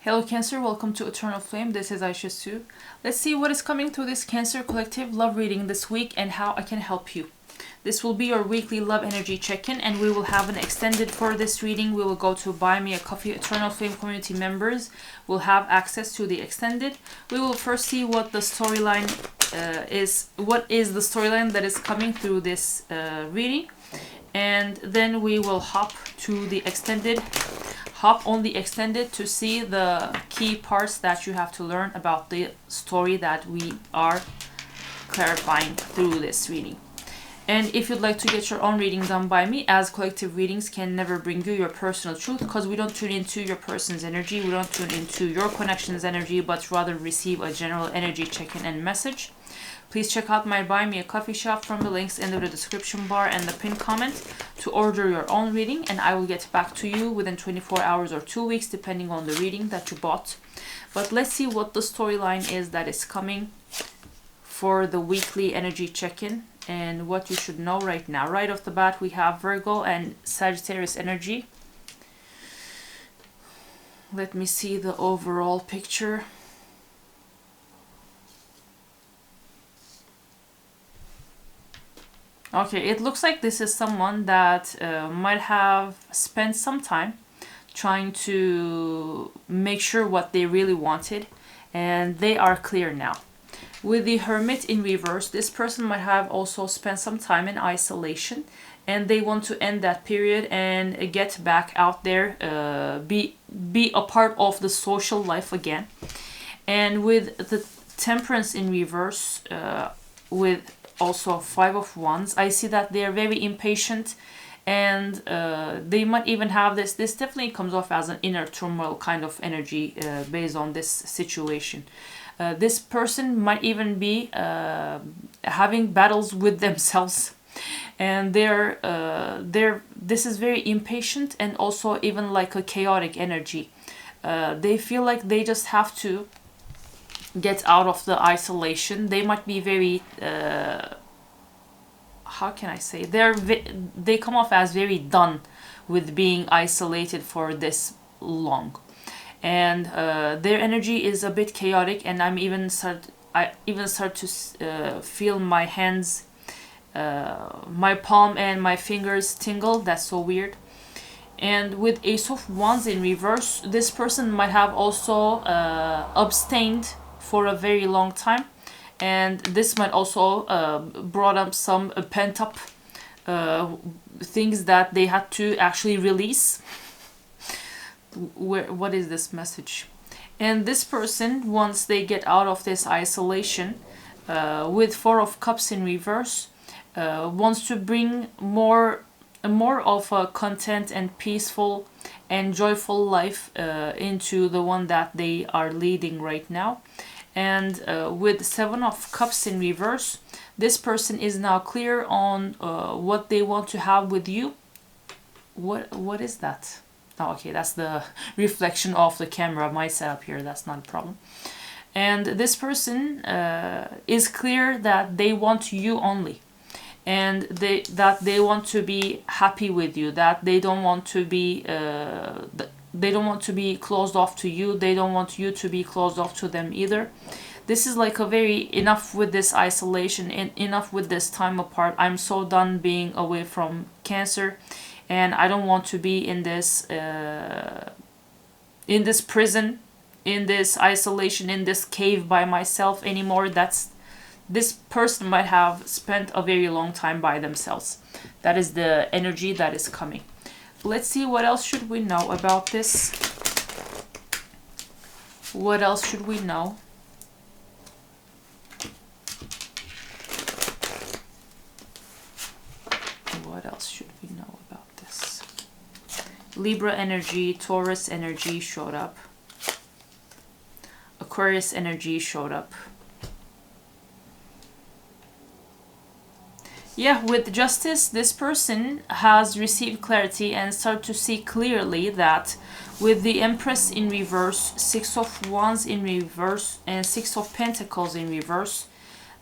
Hello Cancer, welcome to Eternal Flame. This is Aisha Sue. Let's see what is coming through this Cancer Collective love reading this week and how I can help you. This will be your weekly love energy check-in, and we will have an extended for this reading. We will go to Buy Me a Coffee. Eternal Flame community members will have access to the extended. We will first see what the storyline is. What is the storyline that is coming through this reading, and then we will hop to the extended. Hop on the extended to see the key parts that you have to learn about the story that we are clarifying through this reading. And if you'd like to get your own reading done by me, as collective readings can never bring you your personal truth, because we don't tune into your person's energy, we don't tune into your connection's energy, but rather receive a general energy check-in and message. Please check out my Buy Me a Coffee shop from the links in the description bar and the pinned comment to order your own reading, and I will get back to you within 24 hours or 2 weeks depending on the reading that you bought. But let's see what the storyline is that is coming for the weekly energy check-in and what you should know right now. Right off the bat, we have Virgo and Sagittarius energy. Let me see the overall picture. Okay, it looks like this is someone that might have spent some time trying to make sure what they really wanted, and they are clear now. With the Hermit in reverse, this person might have also spent some time in isolation, and they want to end that period and get back out there, be a part of the social life again. And with the Temperance in reverse, with also Five of Wands, I see that they are very impatient, and they might even have this definitely comes off as an inner turmoil kind of energy based on this situation. This person might even be having battles with themselves, and this is very impatient and also even like a chaotic energy. They feel like they just have to get out of the isolation. They might be very how can I say, they come off as very done with being isolated for this long, and their energy is a bit chaotic, and I even start to feel my hands, my palm and my fingers tingle. That's so weird. And with Ace of Wands in reverse, this person might have also abstained for a very long time, and this might also brought up some pent up things that they had to actually release. What is this message? And this person, once they get out of this isolation, with Four of Cups in reverse, wants to bring more of a content and peaceful and joyful life into the one that they are leading right now. And with Seven of Cups in reverse, this person is now clear on what they want to have with you. What is that? Oh, okay, that's the reflection of the camera, my setup here. That's not a problem. And this person is clear that they want you only, and that they want to be happy with you, that they don't want to be closed off to you. They don't want you to be closed off to them either. This is like a very enough with this isolation and enough with this time apart. I'm so done being away from Cancer, and I don't want to be in this prison, in this isolation, in this cave by myself anymore. This person might have spent a very long time by themselves. That is the energy that is coming. Let's see, what else should we know about this? What else should we know? What else should we know about this? Libra energy, Taurus energy showed up. Aquarius energy showed up. Yeah, with Justice, this person has received clarity and started to see clearly that with the Empress in reverse, Six of Wands in reverse, and Six of Pentacles in reverse,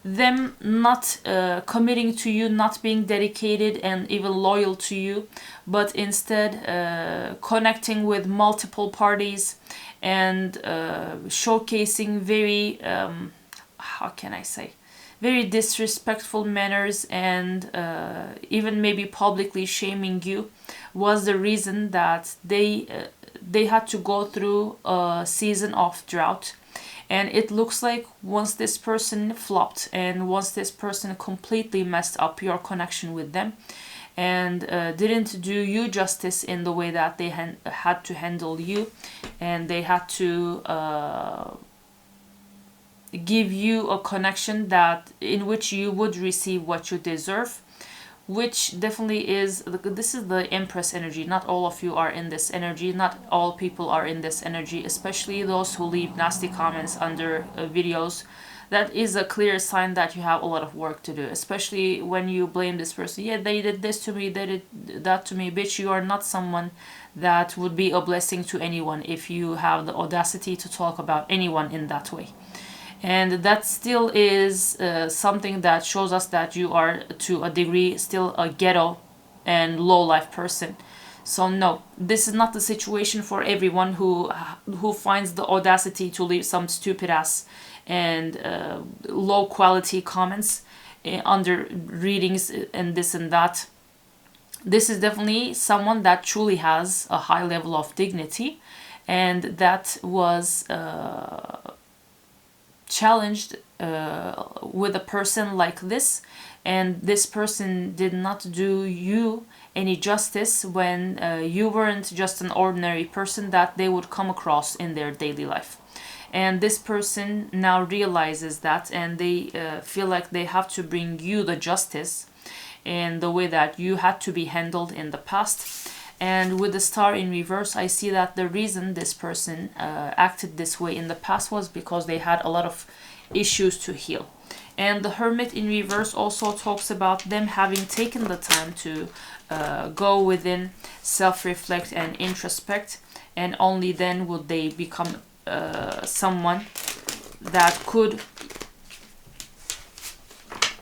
them not committing to you, not being dedicated and even loyal to you, but instead connecting with multiple parties and showcasing very, how can I say, very disrespectful manners and even maybe publicly shaming you, was the reason that they had to go through a season of drought. And it looks like once this person flopped and once this person completely messed up your connection with them and didn't do you justice in the way that they had to handle you, and they had to give you a connection that in which you would receive what you deserve, which definitely is, this is the Empress energy. Not all of you are in this energy, not all people are in this energy, especially those who leave nasty comments under videos. That is a clear sign that you have a lot of work to do, especially when you blame this person. Yeah, they did this to me, they did that to me. Bitch, you are not someone that would be a blessing to anyone if you have the audacity to talk about anyone in that way. And that still is something that shows us that you are to a degree still a ghetto and low life person. So no, this is not the situation for everyone who finds the audacity to leave some stupid ass and low quality comments under readings and this and that. This is definitely someone that truly has a high level of dignity, and that was challenged with a person like this, and this person did not do you any justice when you weren't just an ordinary person that they would come across in their daily life. And this person now realizes that, and they feel like they have to bring you the justice in the way that you had to be handled in the past. And with the Star in reverse, I see that the reason this person acted this way in the past was because they had a lot of issues to heal. And the Hermit in reverse also talks about them having taken the time to go within, self-reflect and introspect, and only then would they become someone that could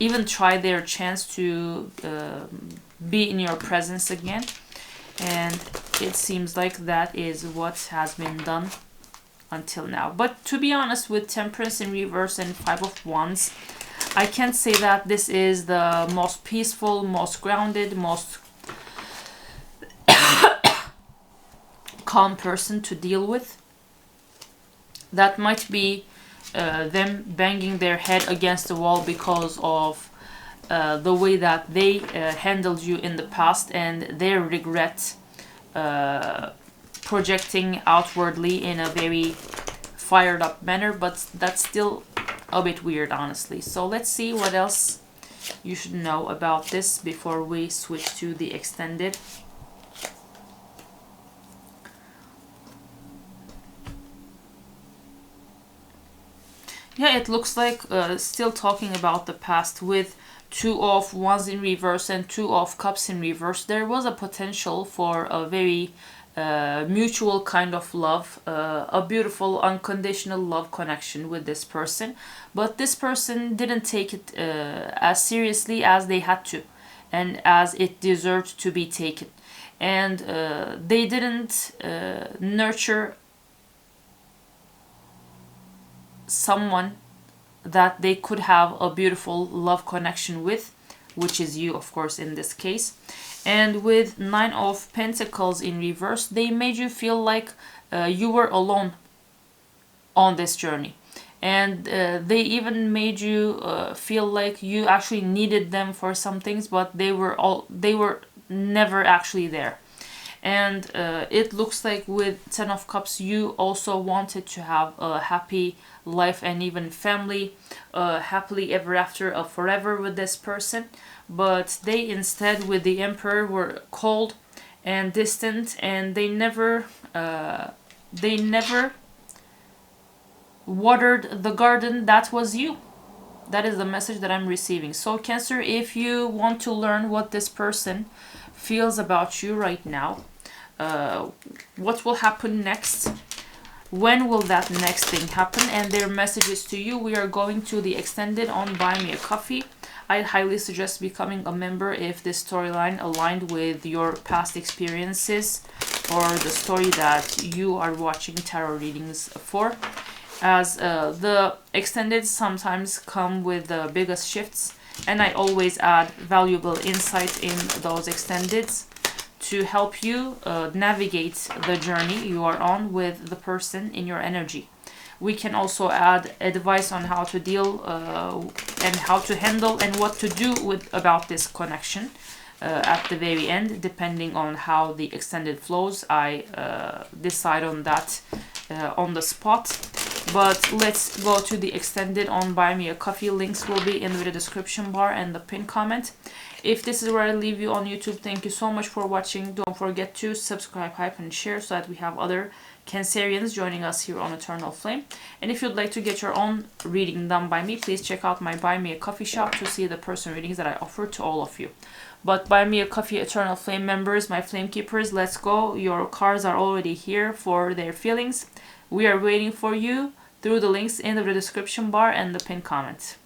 even try their chance to be in your presence again. And it seems like that is what has been done until now. But to be honest, with Temperance in reverse and Five of Wands, I can't say that this is the most peaceful, most grounded, most calm person to deal with. That might be them banging their head against the wall because of the way that they handled you in the past, and their regret projecting outwardly in a very fired up manner. But that's still a bit weird, honestly. So let's see what else you should know about this before we switch to the extended. Yeah, it looks like still talking about the past with Two of Wands in reverse and Two of Cups in reverse. There was a potential for a very mutual kind of love, a beautiful unconditional love connection with this person, but this person didn't take it as seriously as they had to and as it deserved to be taken. And they didn't nurture someone that they could have a beautiful love connection with, which is you, of course, in this case. And with Nine of Pentacles in reverse, they made you feel like you were alone on this journey. And they even made you feel like you actually needed them for some things, but they were never actually there. And it looks like with Ten of Cups, you also wanted to have a happy life and even family, happily ever after, forever with this person. But they instead, with the Emperor, were cold and distant, and they never watered the garden that was you. That is the message that I'm receiving. So Cancer, if you want to learn what this person feels about you right now, what will happen next, when will that next thing happen, and their messages to you. We are going to the extended on Buy Me a Coffee. I highly suggest becoming a member if this storyline aligned with your past experiences or the story that you are watching tarot readings for, as the extended sometimes come with the biggest shifts, and I always add valuable insight in those extendeds to help you navigate the journey you are on with the person in your energy. We can also add advice on how to deal and how to handle and what to do about this connection at the very end, depending on how the extended flows. I decide on that on the spot. But let's go to the extended on Buy Me a Coffee. Links will be in the description bar and the pinned comment. If this is where I leave you on YouTube, thank you so much for watching. Don't forget to subscribe, hype, and share so that we have other Cancerians joining us here on Eternal Flame. And if you'd like to get your own reading done by me, please check out my Buy Me a Coffee shop to see the personal readings that I offer to all of you. But Buy Me a Coffee Eternal Flame members, my flame keepers, let's go. Your cards are already here for their feelings. We are waiting for you through the links in the description bar and the pinned comment.